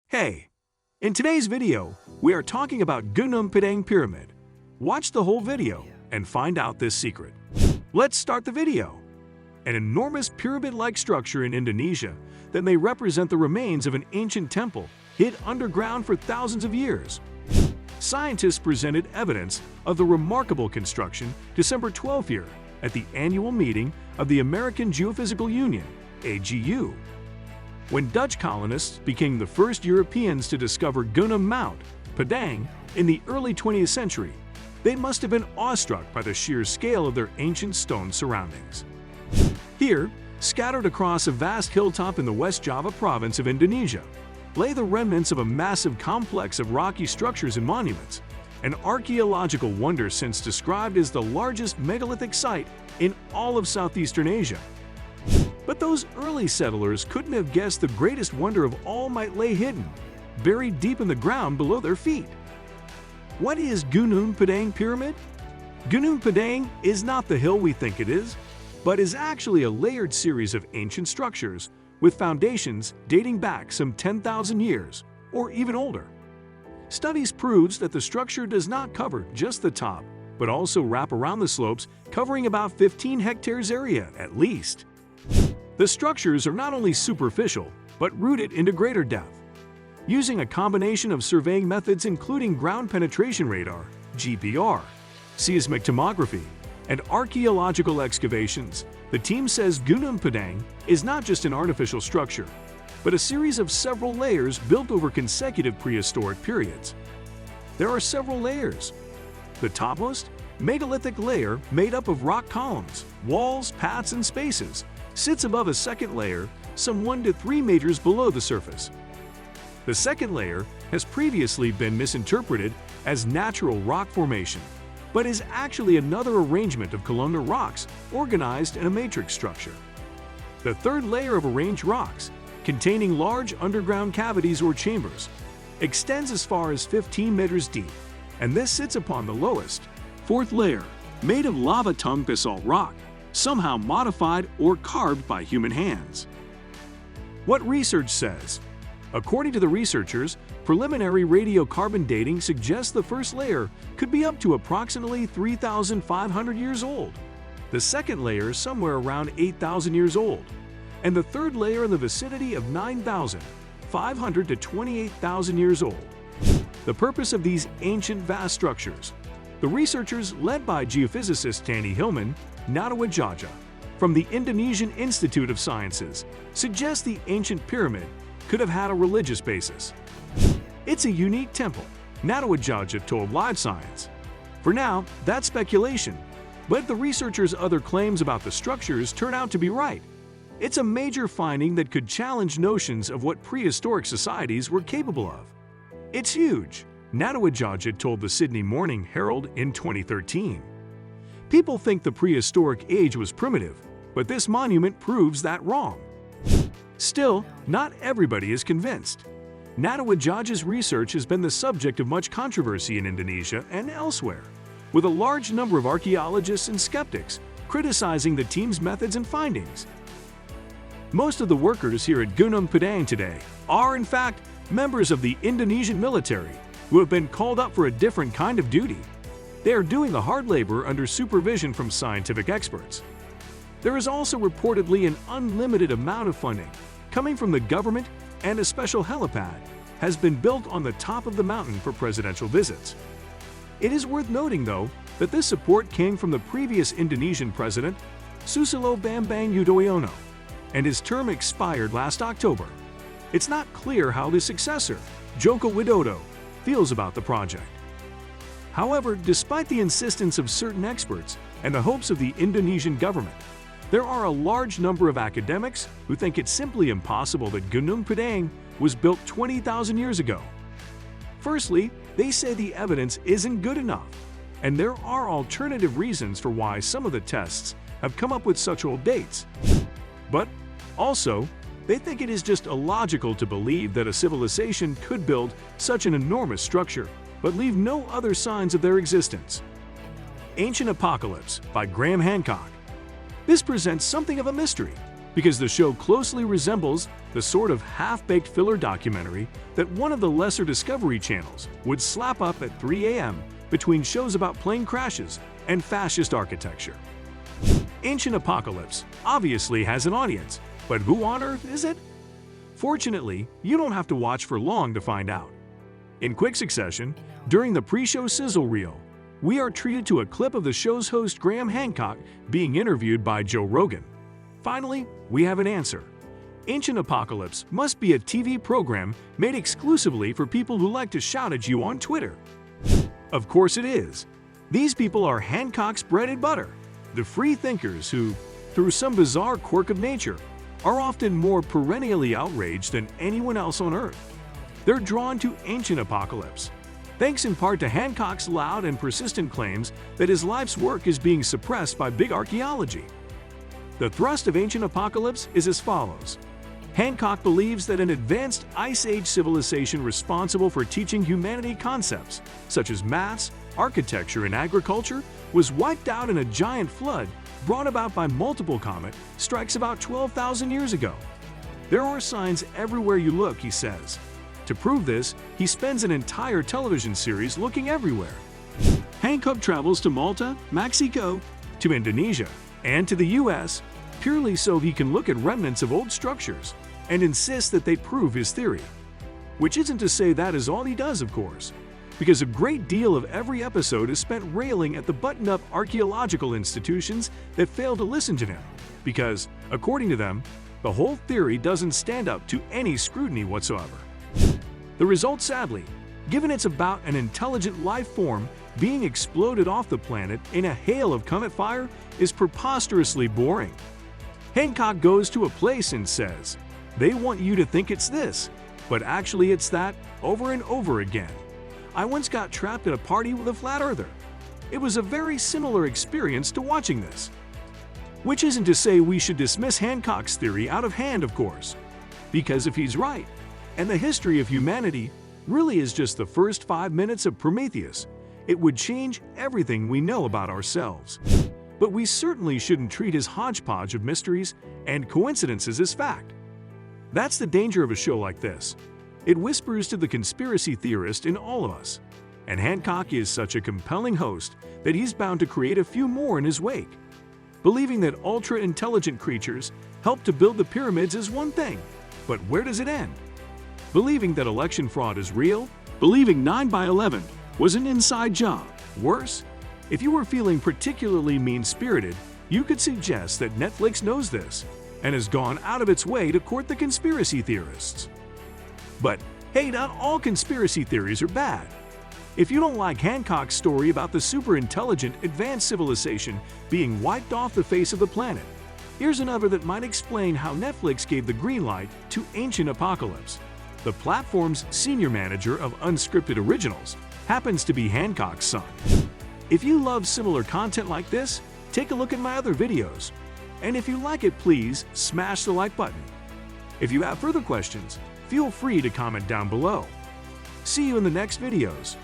Hey, in today's video, we are talking about Gunung Padang Pyramid. Watch the whole video and find out this secret. Let's start the video. An enormous pyramid-like structure in Indonesia that may represent the remains of an ancient temple hid underground for thousands of years. Scientists presented evidence of the remarkable construction December 12th year at the annual meeting of the American Geophysical Union, AGU. When Dutch colonists became the first Europeans to discover Gunung Padang in the early 20th century, they must have been awestruck by the sheer scale of their ancient stone surroundings. Here, scattered across a vast hilltop in the West Java province of Indonesia, lay the remnants of a massive complex of rocky structures and monuments, an archaeological wonder since described as the largest megalithic site in all of Southeastern Asia. But those early settlers couldn't have guessed the greatest wonder of all might lay hidden, buried deep in the ground below their feet. What is Gunung Padang Pyramid? Gunung Padang is not the hill we think it is, but is actually a layered series of ancient structures with foundations dating back some 10,000 years, or even older. Studies proves that the structure does not cover just the top, but also wrap around the slopes, covering about 15 hectares area at least. The structures are not only superficial, but rooted into greater depth. Using a combination of surveying methods including ground penetration radar, GPR, seismic tomography, and archaeological excavations, the team says Gunung Padang is not just an artificial structure, but a series of several layers built over consecutive prehistoric periods. There are several layers. The topmost, megalithic layer made up of rock columns, walls, paths, and spaces, sits above a second layer some 1 to 3 meters below the surface. The second layer has previously been misinterpreted as natural rock formation, but is actually another arrangement of columnar rocks organized in a matrix structure. The third layer of arranged rocks, containing large underground cavities or chambers, extends as far as 15 meters deep, and this sits upon the lowest, fourth layer, made of lava-tongue basalt rock, somehow modified or carved by human hands. What research says? According to the researchers, preliminary radiocarbon dating suggests the first layer could be up to approximately 3,500 years old, the second layer somewhere around 8,000 years old, and the third layer in the vicinity of 9,500 to 28,000 years old. The purpose of these ancient vast structures. The researchers, led by geophysicist Tanny Hillman, Natawajaja, from the Indonesian Institute of Sciences, suggest the ancient pyramid could have had a religious basis. It's a unique temple, Natawajaja told Live Science. For now, that's speculation, but if the researchers' other claims about the structures turn out to be right, it's a major finding that could challenge notions of what prehistoric societies were capable of. It's huge, Natawajaja told the Sydney Morning Herald in 2013. People think the prehistoric age was primitive, but this monument proves that wrong. Still, not everybody is convinced. Natawajaja's research has been the subject of much controversy in Indonesia and elsewhere, with a large number of archaeologists and skeptics criticizing the team's methods and findings. Most of the workers here at Gunung Padang today are, in fact, members of the Indonesian military who have been called up for a different kind of duty. They are doing the hard labor under supervision from scientific experts. There is also reportedly an unlimited amount of funding coming from the government, and a special helipad has been built on the top of the mountain for presidential visits. It is worth noting, though, that this support came from the previous Indonesian president, Susilo Bambang Yudhoyono, and his term expired last October. It's not clear how his successor, Joko Widodo, feels about the project. However, despite the insistence of certain experts and the hopes of the Indonesian government, there are a large number of academics who think it's simply impossible that Gunung Padang was built 20,000 years ago. Firstly, they say the evidence isn't good enough, and there are alternative reasons for why some of the tests have come up with such old dates. But also, they think it is just illogical to believe that a civilization could build such an enormous structure but leave no other signs of their existence. Ancient Apocalypse by Graham Hancock. This presents something of a mystery. because the show closely resembles the sort of half-baked filler documentary that one of the lesser Discovery channels would slap up at 3 a.m. between shows about plane crashes and fascist architecture. Ancient Apocalypse obviously has an audience, but who on earth is it? Fortunately, you don't have to watch for long to find out. In quick succession, during the pre-show sizzle reel, we are treated to a clip of the show's host Graham Hancock being interviewed by Joe Rogan. Finally, we have an answer. Ancient Apocalypse must be a TV program made exclusively for people who like to shout at you on Twitter. Of course it is. These people are Hancock's bread and butter, the free thinkers who, through some bizarre quirk of nature, are often more perennially outraged than anyone else on Earth. They're drawn to Ancient Apocalypse, thanks in part to Hancock's loud and persistent claims that his life's work is being suppressed by big archaeology. The thrust of Ancient Apocalypse is as follows. Hancock believes that an advanced Ice Age civilization responsible for teaching humanity concepts such as maths, architecture, and agriculture was wiped out in a giant flood brought about by multiple comet strikes about 12,000 years ago. There are signs everywhere you look, he says. To prove this, he spends an entire television series looking everywhere. Hancock travels to Malta, Mexico, to Indonesia, and to the US purely so he can look at remnants of old structures and insist that they prove his theory. Which isn't to say that is all he does, of course, because a great deal of every episode is spent railing at the buttoned-up archaeological institutions that fail to listen to him, because, according to them, the whole theory doesn't stand up to any scrutiny whatsoever. The result, sadly, given it's about an intelligent life form being exploded off the planet in a hail of comet fire, is preposterously boring. Hancock goes to a place and says, "They want you to think it's this, but actually it's that," over and over again. I once got trapped at a party with a flat earther. It was a very similar experience to watching this. Which isn't to say we should dismiss Hancock's theory out of hand, of course, because if he's right, and the history of humanity really is just the first 5 minutes of Prometheus, it would change everything we know about ourselves. But we certainly shouldn't treat his hodgepodge of mysteries and coincidences as fact. That's the danger of a show like this. It whispers to the conspiracy theorist in all of us, and Hancock is such a compelling host that he's bound to create a few more in his wake. Believing that ultra-intelligent creatures helped to build the pyramids is one thing, but where does it end? Believing that election fraud is real? Believing 9/11 was an inside job? Worse? If you were feeling particularly mean-spirited, you could suggest that Netflix knows this and has gone out of its way to court the conspiracy theorists. But hey, not all conspiracy theories are bad. If you don't like Hancock's story about the super-intelligent advanced civilization being wiped off the face of the planet, here's another that might explain how Netflix gave the green light to Ancient Apocalypse. The platform's senior manager of unscripted originals happens to be Hancock's son. If you love similar content like this, take a look at my other videos. And if you like it, please smash the like button. If you have further questions, feel free to comment down below. See you in the next videos.